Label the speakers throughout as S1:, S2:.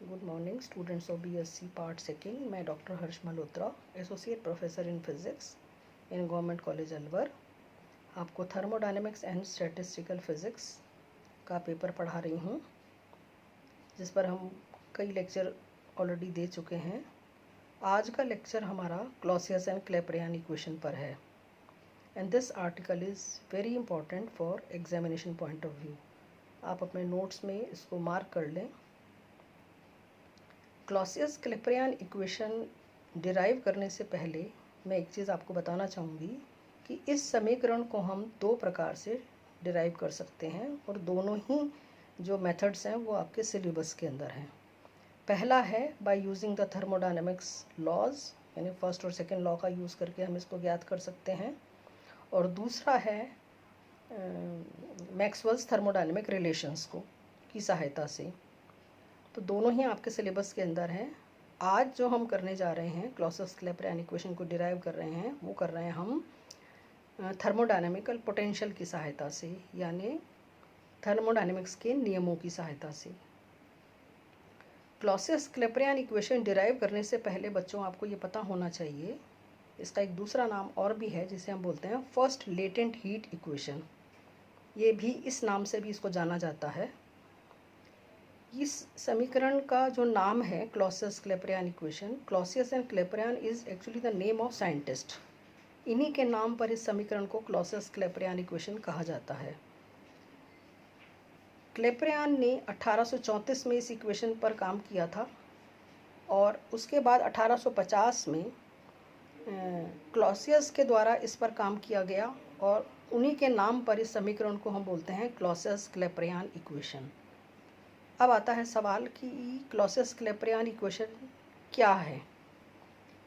S1: Good morning students of BSc part second. मैं doctor Harsh Malhotra, associate professor in physics in government college Alwar, आपको thermodynamics and statistical physics का paper पढ़ा रही हूँ, जिस पर हम कई लेक्चर ऑलरेडी दे चुके हैं। आज का लेक्चर हमारा क्लॉसियस एंड क्लैपेरियन इक्वेशन पर है and this article is very important for examination point of view. आप अपने नोट्स में इसको मार्क कर लें। क्लॉसियस क्लैपेरियन इक्वेशन डिराइव करने से पहले मैं एक चीज़ आपको बताना चाहूँगी कि इस समीकरण को हम दो प्रकार से डिराइव कर सकते हैं और दोनों ही जो मेथड्स हैं वो आपके सिलेबस के अंदर हैं। पहला है by using the thermodynamics laws, यानी फर्स्ट और सेकंड लॉ का यूज़ करके हम इसको ज्ञात कर सकते हैं, और दूसरा है मैक्सवेल्स थर्मोडायनेमिक रिलेशंस को की सहायता से। तो दोनों ही आपके सिलेबस के अंदर हैं। आज जो हम करने जा रहे हैं क्लॉसियस क्लैपेरियन इक्वेशन को डिराइव कर रहे हैं, वो कर रहे हैं हम थर्मोडायनेमिकल पोटेंशियल की सहायता से, यानी थर्मोडायनेमिक्स के नियमों की सहायता से। क्लॉसियस क्लैपेरियन इक्वेशन डिराइव करने से पहले बच्चों आपको ये पता होना चाहिए, इसका एक दूसरा नाम और भी है जिसे हम बोलते हैं फर्स्ट लेटेंट हीट इक्वेशन। ये भी इस नाम से भी इसको जाना जाता है। इस समीकरण का जो नाम है Clausius Clapeyron equation, Clausius and Clapeyron is actually the name of scientist. इन्हीं के नाम पर इस समीकरण को क्लॉसियस क्लैपेरियन इक्वेशन कहा जाता है। क्लैपेरियन ने 1834 में इस इक्वेशन पर काम किया था और उसके बाद 1850 में क्लॉसियस के द्वारा इस पर काम किया गया और उन्हीं के नाम पर इस समीकरण को हम बोलते हैं क्लॉसियस क्लैपेरियन इक्वेशन। अब आता है सवाल कि क्लॉसियस क्लैपेरियन इक्वेशन क्या है।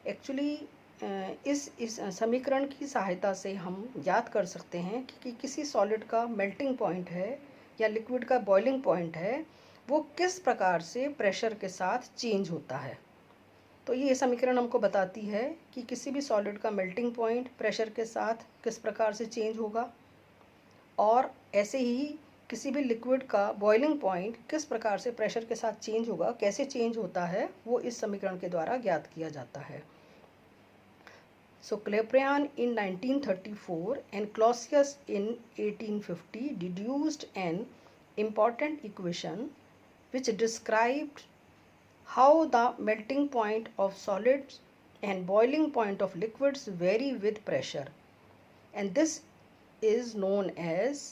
S1: एक्चुअली इस समीकरण की सहायता से हम याद कर सकते हैं कि किसी सॉलिड का मेल्टिंग पॉइंट है या लिक्विड का बॉइलिंग पॉइंट है, वो किस प्रकार से प्रेशर के साथ चेंज होता है। तो ये समीकरण हमको बताती है कि किसी भी सॉलिड का मेल्टिंग पॉइंट प्रेशर के साथ किस प्रकार से चेंज होगा, और ऐसे ही किसी भी लिक्विड का बॉइलिंग पॉइंट किस प्रकार से प्रेशर के साथ चेंज होगा, कैसे चेंज होता है, वो इस समीकरण के द्वारा ज्ञात किया जाता है। So Clapeyron in 1934 and Clausius in 1850 deduced an important equation which described how the melting point of solids and boiling point of liquids vary with pressure, and this is known as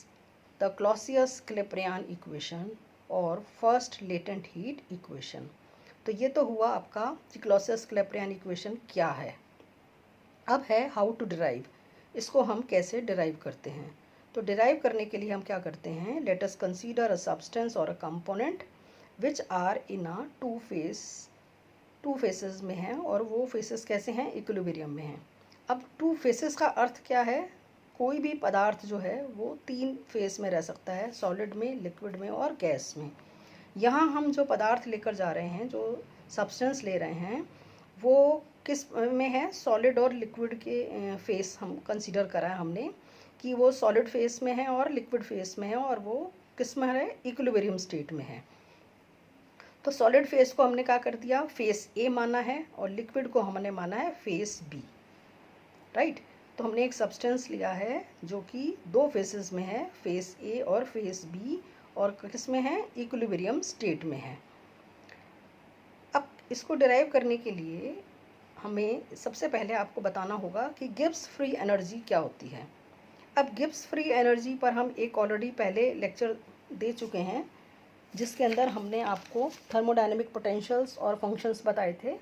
S1: the Clausius-Clapeyron equation और first latent heat equation. तो ये तो हुआ आपका Clausius Clapeyron equation क्या है। अब है हाउ टू डिराइव, इसको हम कैसे डिराइव करते हैं। तो डिराइव करने के लिए हम क्या करते हैं, let us consider a substance और a component which are in a two phases में हैं, और वो फेसेस कैसे हैं, इक्विलिब्रियम में हैं। अब टू फेसेस का अर्थ क्या है, कोई भी पदार्थ जो है वो तीन फेस में रह सकता है, सॉलिड में, लिक्विड में और गैस में। यहाँ हम जो पदार्थ लेकर जा रहे हैं, जो सब्सटेंस ले रहे हैं, वो किस में है, सॉलिड और लिक्विड के फेस हम कंसीडर करा है हमने कि वो सॉलिड फेस में है और लिक्विड फेस में है, और वो किस में है, इक्विलिब्रियम स्टेट में है। तो सॉलिड फेस को हमने क्या कर दिया, फेस ए माना है, और लिक्विड को हमने माना है फेस बी, राइट। तो हमने एक सब्सटेंस लिया है जो कि दो फेसेस में है, फेस ए और फेस बी, और किस में है, इक्विलिब्रियम स्टेट में है। अब इसको डिराइव करने के लिए हमें सबसे पहले आपको बताना होगा कि गिब्स फ्री एनर्जी क्या होती है। अब गिब्स फ्री एनर्जी पर हम एक ऑलरेडी पहले लेक्चर दे चुके हैं, जिसके अंदर हमने आपको थर्मोडायनेमिक पोटेंशियल्स और फंक्शंस बताए थे।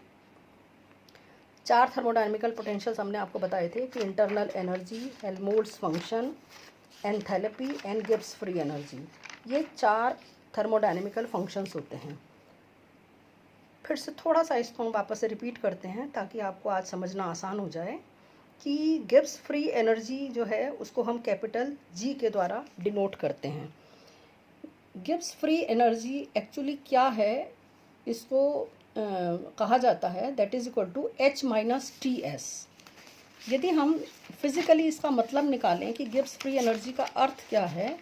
S1: 4 थर्मोडायनेमिकल पोटेंशियल्स हमने आपको बताए थे कि internal energy, Helmholtz function, enthalpy and Gibbs free energy. ये 4 थर्मोडायनेमिकल फंक्शंस होते हैं। फिर से थोड़ा सा इसको हम वापस से रिपीट करते हैं ताकि आपको आज समझना आसान हो जाए कि गिब्स फ्री एनर्जी जो है उसको हम कैपिटल जी के द्वारा डिनोट करते हैं। गिब्स फ्री एनर्जी एक्चुअली क्या है, इसको कहा जाता है that is equal to H minus TS। यदि हम फिज़िकली इसका मतलब निकालें कि गिब्स फ्री एनर्जी का अर्थ क्या है,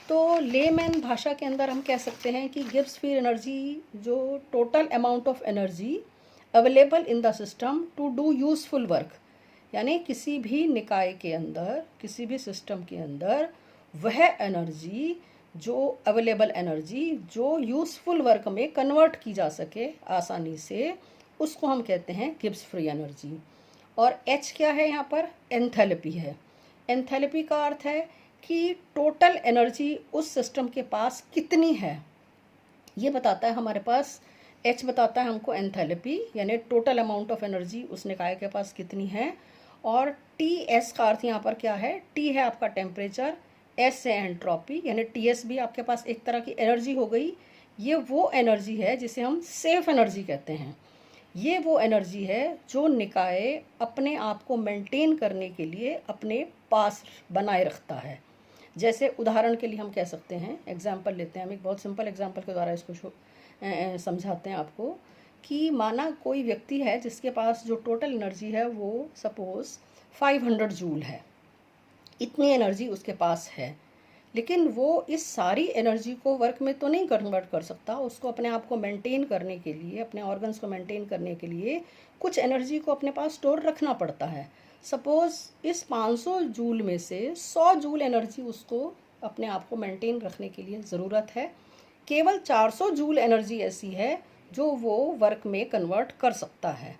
S1: तो लेमैन भाषा के अंदर हम कह सकते हैं कि गिब्स फ्री एनर्जी जो total amount of energy available in the system to do useful work, यानी किसी भी निकाय के अंदर, किसी भी सिस्टम के अंदर वह एनर्जी जो अवेलेबल एनर्जी जो यूज़फुल वर्क में कन्वर्ट की जा सके आसानी से, उसको हम कहते हैं गिब्स फ्री एनर्जी। और एच क्या है यहाँ पर? एंथैल्पी है। एंथैल्पी का अर्थ है कि टोटल एनर्जी उस सिस्टम के पास कितनी है, ये बताता है हमारे पास। एच बताता है हमको एंथैल्पी, यानी टोटल अमाउंट ऑफ एनर्जी उस निकाय के पास कितनी है। और टी एस का अर्थ यहाँ पर क्या है? टी है आपका टेम्परेचर, एस है एंट्रोपी, यानी टी एस भी आपके पास एक तरह की एनर्जी हो गई। ये वो एनर्जी है जिसे हम सेफ एनर्जी कहते हैं। ये वो एनर्जी है जो निकाय अपने आप को मेंटेन करने के लिए अपने पास बनाए रखता है। जैसे उदाहरण के लिए हम कह सकते हैं, एग्जाम्पल लेते हैं हम, एक बहुत सिंपल एग्जाम्पल के द्वारा इसको समझाते हैं आपको, कि माना कोई व्यक्ति है जिसके पास जो टोटल एनर्जी है वो सपोज़ 500 जूल है, इतनी एनर्जी उसके पास है, लेकिन वो इस सारी एनर्जी को वर्क में तो नहीं कन्वर्ट कर सकता। उसको अपने आप को मेंटेन करने के लिए, अपने ऑर्गन्स को मेंटेन करने के लिए कुछ एनर्जी को अपने पास स्टोर रखना पड़ता है। सपोज़ इस 500 जूल में से 100 जूल एनर्जी उसको अपने आप को मेंटेन रखने के लिए ज़रूरत है। केवल 400 जूल एनर्जी ऐसी है जो वो वर्क में कन्वर्ट कर सकता है,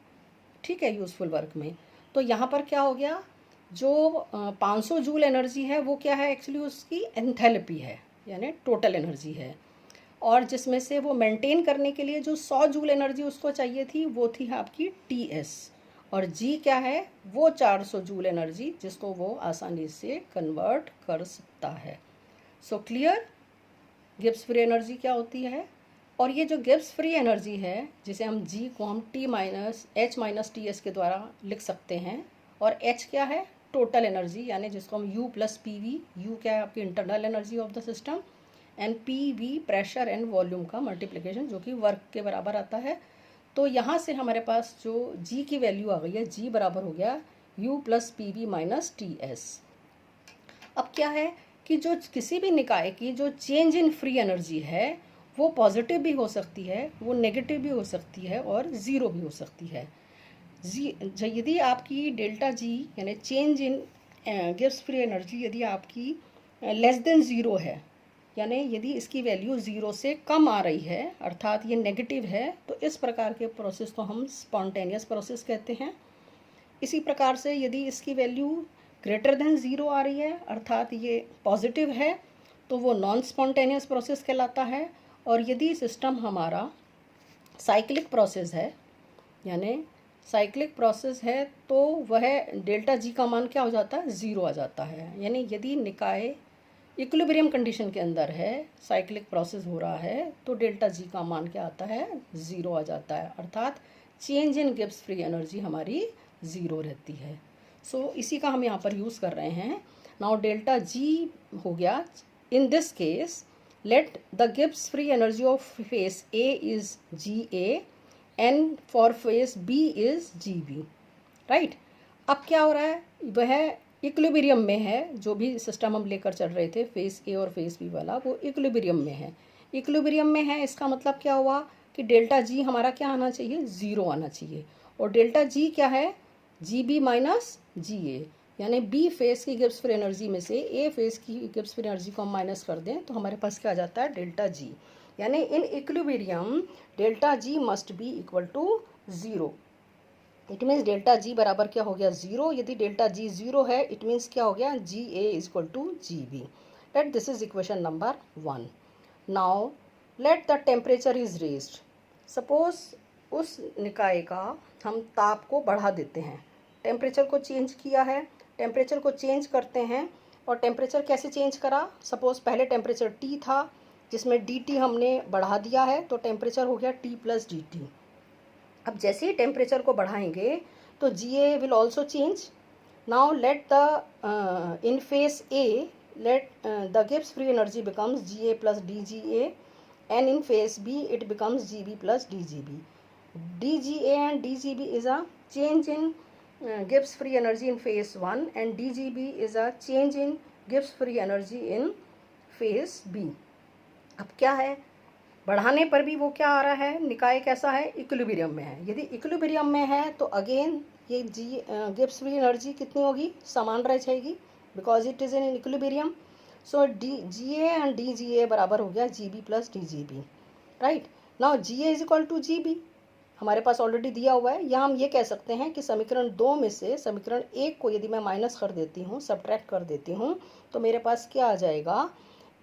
S1: ठीक है, यूज़फुल वर्क में। तो यहाँ पर क्या हो गया, जो 500 जूल एनर्जी है वो क्या है? एक्चुअली उसकी एंथैल्पी है, यानी टोटल एनर्जी है। और जिसमें से वो मेंटेन करने के लिए जो 100 जूल एनर्जी उसको चाहिए थी वो थी आपकी टी एस। और जी क्या है? वो 400 जूल एनर्जी जिसको वो आसानी से कन्वर्ट कर सकता है। So clear, Gibbs free energy क्या होती है। और ये जो गिब्स फ्री एनर्जी है, जिसे हम जी को हम T minus H minus T S के द्वारा लिख सकते हैं। और एच क्या है? टोटल एनर्जी, यानी जिसको हम you plus P we, you क्या है? आपकी internal energy of the system, and P V pressure and volume का मल्टीप्लिकेशन जो कि वर्क के बराबर आता है। तो यहाँ से हमारे पास जो जी की वैल्यू आ गई है, जी बराबर हो गया U plus P V minus T S. अब क्या है कि जो किसी भी निकाय की जो चेंज इन फ्री एनर्जी है वो पॉजिटिव भी हो सकती है, वो नेगेटिव भी हो सकती है, और ज़ीरो भी हो सकती है। यदि आपकी डेल्टा जी यानी change in Gibbs free energy यदि आपकी लेस देन ज़ीरो है, यानी यदि इसकी वैल्यू ज़ीरो से कम आ रही है, अर्थात ये नेगेटिव है, तो इस प्रकार के प्रोसेस को हम स्पॉन्टेनियस प्रोसेस कहते हैं। इसी प्रकार से यदि इसकी वैल्यू ग्रेटर देन ज़ीरो आ रही है, अर्थात ये पॉजिटिव है, तो वो नॉन स्पॉन्टेनियस प्रोसेस कहलाता है। और यदि सिस्टम हमारा साइक्लिक प्रोसेस है, यानी साइक्लिक प्रोसेस है, तो वह डेल्टा जी का मान क्या हो जाता है? ज़ीरो आ जाता है। यानी यदि निकाय इक्विलिब्रियम कंडीशन के अंदर है, साइक्लिक प्रोसेस हो रहा है, तो डेल्टा जी का मान क्या आता है? ज़ीरो आ जाता है, अर्थात change in Gibbs free energy हमारी ज़ीरो रहती है। सो इसी का हम यहाँ पर यूज़ कर रहे हैं। नाउ डेल्टा जी हो गया, in this case let the Gibbs free energy of phase A is G A and for phase B is G B, right. अब क्या हो रहा है? वह इक्विलिब्रियम में है, जो भी सिस्टम हम लेकर चल रहे थे फेस ए और फेस बी वाला, वो इक्विलिब्रियम में है। इक्विलिब्रियम में है, इसका मतलब क्या हुआ कि डेल्टा जी हमारा क्या आना चाहिए? ज़ीरो आना चाहिए। और डेल्टा जी क्या है? जी बी माइनस जी ए, यानी बी फेस की गिब्स फ्री एनर्जी में से ए फेस की गिब्स फ्री एनर्जी को हम माइनस कर दें तो हमारे पास क्या आ जाता है? Delta G. यानी in equilibrium delta G must be equal to zero. It means delta G बराबर क्या हो गया? ज़ीरो। यदि डेल्टा जी ज़ीरो है, इट मीन्स क्या हो गया? G A is equal to G B. Let this is equation number 1। Now let the temperature is raised. Suppose उस निकाय का हम ताप को बढ़ा देते हैं, टेम्परेचर को चेंज किया है, टेम्परेचर को चेंज करते हैं। और टेम्परेचर कैसे चेंज करा? सपोज पहले टेम्परेचर टी था, जिसमें डी टी हमने बढ़ा दिया है, तो टेम्परेचर हो गया टी प्लस डी टी। अब जैसे ही टेम्परेचर को बढ़ाएंगे तो G A will also change. Now let the in phase A let the Gibbs free energy becomes G A plus d G A, and in phase B it becomes G B plus d G B. D G A and DGB is a change in Gibbs free energy in phase 1 and DGB is a change in Gibbs free energy in phase B. अब क्या है, बढ़ाने पर भी वो क्या आ रहा है, निकाय कैसा है, इक्विलिब्रियम में है। यदि इक्विलिब्रियम में है तो अगेन ये गिब्स फ्री एनर्जी कितनी होगी, समान रह जाएगी, because it is in equilibrium. So d G A and d G A बराबर हो गया G B plus d G B, right. Now G A is equal to G B हमारे पास ऑलरेडी दिया हुआ है। यहाँ हम ये कह सकते हैं कि समीकरण 2 में से समीकरण 1 को यदि मैं माइनस कर देती हूँ, सब्ट्रैक्ट कर देती हूँ, तो मेरे पास क्या आ जाएगा,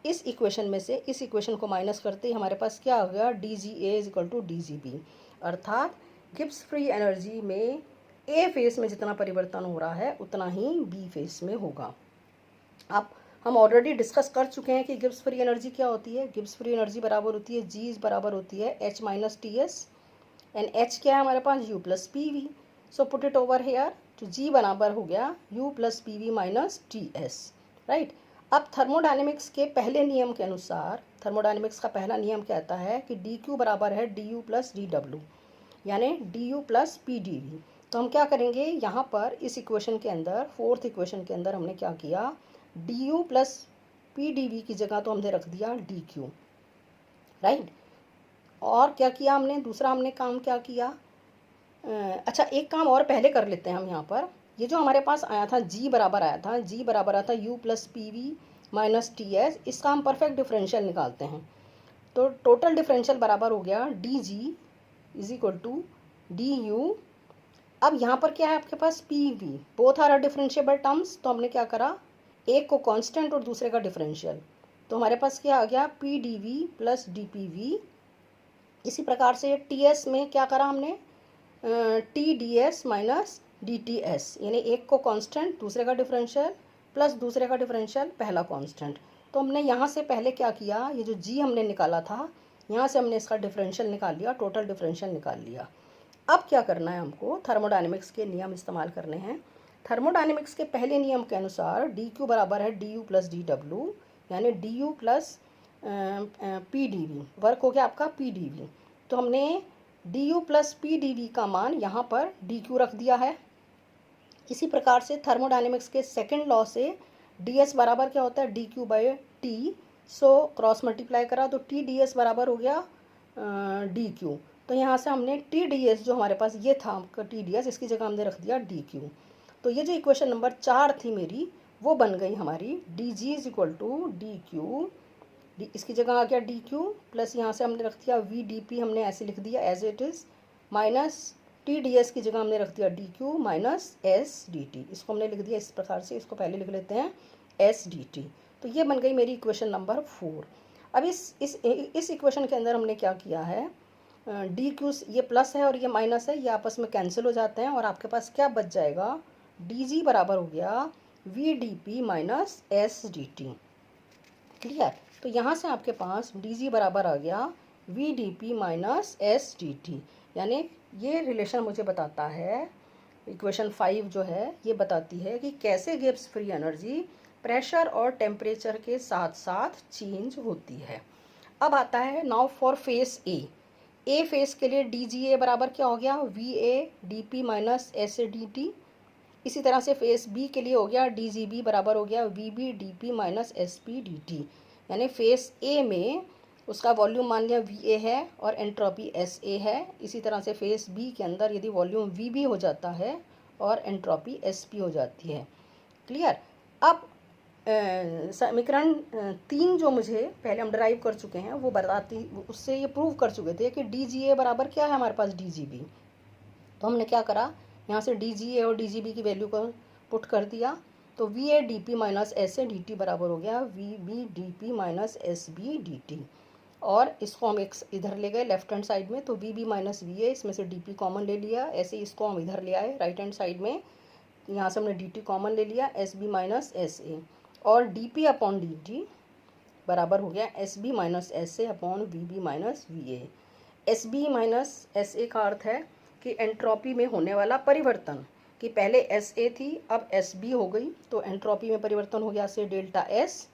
S1: इस इक्वेशन में से इस इक्वेशन को माइनस करते ही हमारे पास क्या हो गया, D G A is equal to D G B. अर्थात गिब्स फ्री एनर्जी में ए फेस में जितना परिवर्तन हो रहा है उतना ही बी फेस में होगा। अब हम ऑलरेडी डिस्कस कर चुके हैं कि गिब्स फ्री एनर्जी क्या होती है। गिब्स फ्री एनर्जी बराबर होती है जी बराबर होती है H minus T S, and H क्या है हमारे पास, U plus P V. So put it over here, तो जी बराबर हो गया U plus P V minus T S, right. अब थर्मोडायनेमिक्स के पहले नियम के अनुसार, थर्मोडायनेमिक्स का पहला नियम कहता है कि डी क्यू बराबर है d U plus d W, यानी d U plus P D V. तो हम क्या करेंगे, यहाँ पर इस इक्वेशन के अंदर, फोर्थ इक्वेशन के अंदर हमने क्या किया, D U plus P D V की जगह तो हमने रख दिया डी क्यू, राइट। और क्या किया हमने, दूसरा हमने काम क्या किया, अच्छा एक काम और पहले कर लेते हैं हम यहाँ पर। ये जो हमारे पास आया था जी बराबर आया था, जी बराबर आया था you plus P V minus T S, इसका हम परफेक्ट डिफरेंशियल निकालते हैं। तो टोटल डिफरेंशियल बराबर हो गया D G is equal to d U. अब यहाँ पर क्या है आपके पास, P V, both are differentiable terms, तो हमने क्या करा, एक को कांस्टेंट और दूसरे का डिफरेंशियल, तो हमारे पास क्या आ गया, P D V plus D P V. इसी प्रकार से टी एस में क्या करा हमने, T D S minus D T S, यानी एक को कांस्टेंट दूसरे का डिफरेंशियल प्लस दूसरे का डिफरेंशियल पहला कांस्टेंट। तो हमने यहाँ से पहले क्या किया, ये जो जी हमने निकाला था यहाँ से हमने इसका डिफरेंशियल निकाल लिया, टोटल डिफरेंशियल निकाल लिया। अब क्या करना है हमको, थर्मोडायनेमिक्स के नियम इस्तेमाल करने हैं। थर्मोडायनेमिक्स के पहले नियम के अनुसार डी क्यू बराबर है d U plus d W, यानी d U plus P D V, work हो गया आपका पी डी वी। तो हमने d U plus P D V का मान यहाँ पर डी क्यू रख दिया है। इसी प्रकार से थर्मोडायनेमिक्स के सेकंड लॉ से डी एस बराबर क्या होता है, D Q by T. So cross multiply करा तो टी डी एस बराबर हो गया डी क्यू। तो यहाँ से हमने टी डी एस जो हमारे पास ये था आपका टी डी एस, इसकी जगह हमने रख दिया डी क्यू। तो ये जो इक्वेशन नंबर 4 थी मेरी, वो बन गई हमारी D G is equal to D Q, इसकी जगह आ गया डी क्यू, प्लस यहाँ से हमने रख दिया वी डी पी, हमने ऐसे लिख दिया as it is, minus T D S की जगह हमने रख दिया D Q minus S D T. इसको हमने लिख दिया इस प्रकार से, इसको पहले लिख लेते हैं एस डी टी। तो ये बन गई मेरी इक्वेशन नंबर 4। अब इस इक्वेशन के अंदर हमने क्या किया है, डी क्यू, ये प्लस है और ये माइनस है, ये आपस में कैंसिल हो जाते हैं और आपके पास क्या बच जाएगा, डी जी बराबर हो गया V D P minus S D T, clear. तो यहाँ से आपके पास डी जी बराबर आ गया V D P minus S D T, यानी ये रिलेशन मुझे बताता है, इक्वेशन 5 जो है ये बताती है कि कैसे गिब्स फ्री एनर्जी प्रेशर और टेम्परेचर के साथ साथ चेंज होती है। अब आता है now for face A face के लिए डी जी ए बराबर क्या हो गया, we A D P minus S A D T. इसी तरह से फेस बी के लिए हो गया डी जी बी बराबर हो गया V B D P minus S P D T, यानी फेस ए में उसका वॉल्यूम मान लिया वी ए है और एंट्रोपी एस ए है। इसी तरह से फेस बी के अंदर यदि वॉल्यूम वी बी हो जाता है और एंट्रोपी एस पी हो जाती है, क्लियर। अब समीकरण 3 जो मुझे पहले हम ड्राइव कर चुके हैं वो बताती, उससे ये प्रूव कर चुके थे कि डी जी ए बराबर क्या है हमारे पास, डी जी बी। तो हमने क्या करा, यहाँ से डी जी ए और डी जी बी की वैल्यू को पुट कर दिया, तो V A D P minus S A D T बराबर हो गया V B D P minus S B D T. और इसको हम एक इधर ले गए लेफ्ट हैंड साइड में, तो V B minus V A, इसमें से डी पी कॉमन ले लिया, ऐसे इसको हम इधर ले आए राइट हैंड साइड में, यहाँ से हमने डी टी कॉमन ले लिया, S B minus S A, और d P upon D T बराबर हो गया S B minus S A upon V B minus V A. S B minus S A का अर्थ है कि एंट्रोपी में होने वाला परिवर्तन, कि पहले एस ए थी अब एस बी हो गई, तो एंट्रोपी में परिवर्तन हो गया से डेल्टा एस,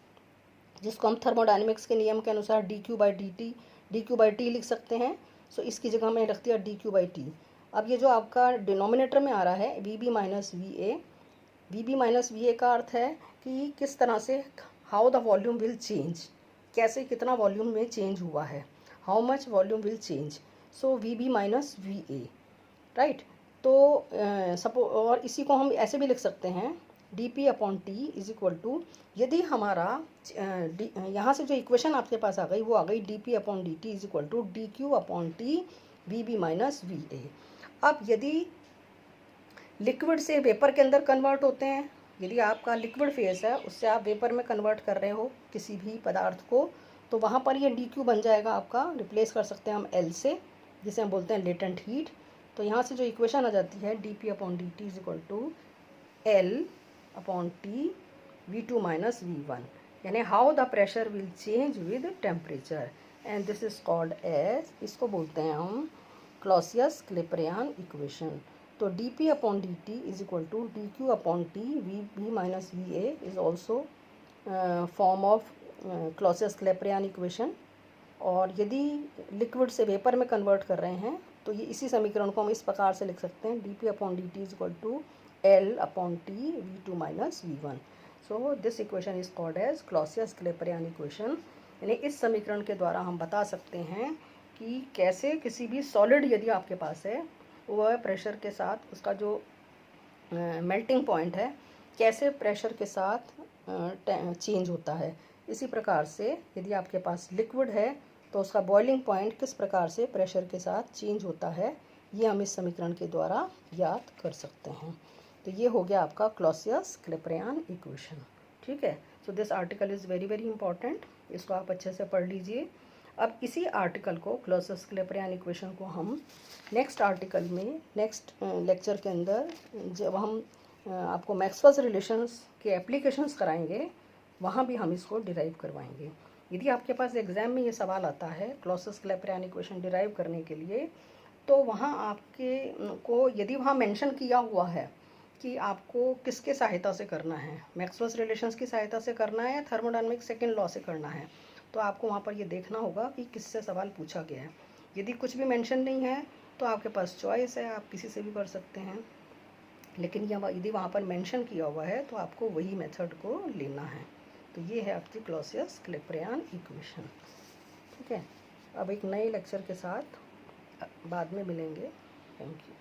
S1: जिसको हम थर्मोडायनेमिक्स के नियम के अनुसार डी क्यू बाई टी लिख सकते हैं। सो इसकी जगह मैंने रख दिया डी क्यू बाई टी। अब ये जो आपका डिनोमिनेटर में आ रहा है V B minus V A, V B minus V A का अर्थ है कि किस तरह से how the volume will change, कैसे कितना वॉल्यूम में चेंज हुआ है, how much volume will change, so V B minus V A, right. तो सपो और इसी को हम ऐसे भी लिख सकते हैं D P upon T is equal to, यदि हमारा यहाँ से जो इक्वेशन आपके पास आ गई वो आ गई D P upon D T is equal to D Q upon T V B minus V A. अब यदि लिक्विड से वेपर के अंदर कन्वर्ट होते हैं, यदि आपका लिक्विड फेस है उससे आप वेपर में कन्वर्ट कर रहे हो किसी भी पदार्थ को, तो वहाँ पर ये डी क्यू बन जाएगा आपका, रिप्लेस कर सकते हैं हम एल से, जिसे हम बोलते हैं लेटेंट हीट। तो यहाँ से जो इक्वेशन आ जाती है d P upon D T is equal to L upon T V two minus V one, यानी how the pressure will change with temperature, and this is called as, इसको बोलते हैं हम क्लॉसियस-क्लैपेरियन इक्वेशन। तो d P upon D T is equal to D Q upon T V B minus V A is also form of Clausius Clapeyron equation. और यदि liquid से vapour में convert कर रहे हैं तो ये इसी समीकरण को हम इस प्रकार से लिख सकते हैं D P upon D T is equal to L upon T V two minus V one. So this equation is called as Clausius Clapeyron equation. यानी इस समीकरण के द्वारा हम बता सकते हैं कि कैसे किसी भी सॉलिड यदि आपके पास है वह प्रेशर के साथ उसका जो मेल्टिंग पॉइंट है कैसे प्रेशर के साथ चेंज होता है। इसी प्रकार से यदि आपके पास लिक्विड है तो उसका बॉइलिंग पॉइंट किस प्रकार से प्रेशर के साथ चेंज होता है, ये हम इस समीकरण के द्वारा याद कर सकते हैं। तो ये हो गया आपका क्लॉसियस-क्लैपेरियन इक्वेशन, ठीक है। So this article is very very important, इसको आप अच्छे से पढ़ लीजिए। अब इसी आर्टिकल को क्लॉसियस-क्लैपेरियन इक्वेशन को हम नेक्स्ट आर्टिकल में नेक्स्ट लेक्चर के अंदर जब हम आपको मैक्सवेल्स रिलेशंस के एप्लीकेशंस कराएंगे वहाँ भी हम इसको डिराइव करवाएंगे। यदि आपके पास एग्ज़ाम में ये सवाल आता है क्लॉसियस-क्लैपेरियन इक्वेशन डिराइव करने के लिए, तो वहाँ आपके को यदि वहाँ मेंशन किया हुआ है कि आपको किसके सहायता से करना है, मैक्सवेल्स रिलेशंस की सहायता से करना है या थर्मोडायनामिक्स सेकेंड लॉ से करना है, तो आपको वहाँ पर ये देखना होगा कि किससे सवाल पूछा गया है। यदि कुछ भी मेंशन नहीं है तो आपके पास चॉइस है, आप किसी से भी कर सकते हैं, लेकिन यदि वहाँ पर मेंशन किया हुआ है तो आपको वही मेथड को लेना है। तो ये है आपकी क्लॉसियस-क्लैपेरियन इक्वेशन, ठीक है। अब एक नए लेक्चर के साथ बाद में मिलेंगे। Thank you.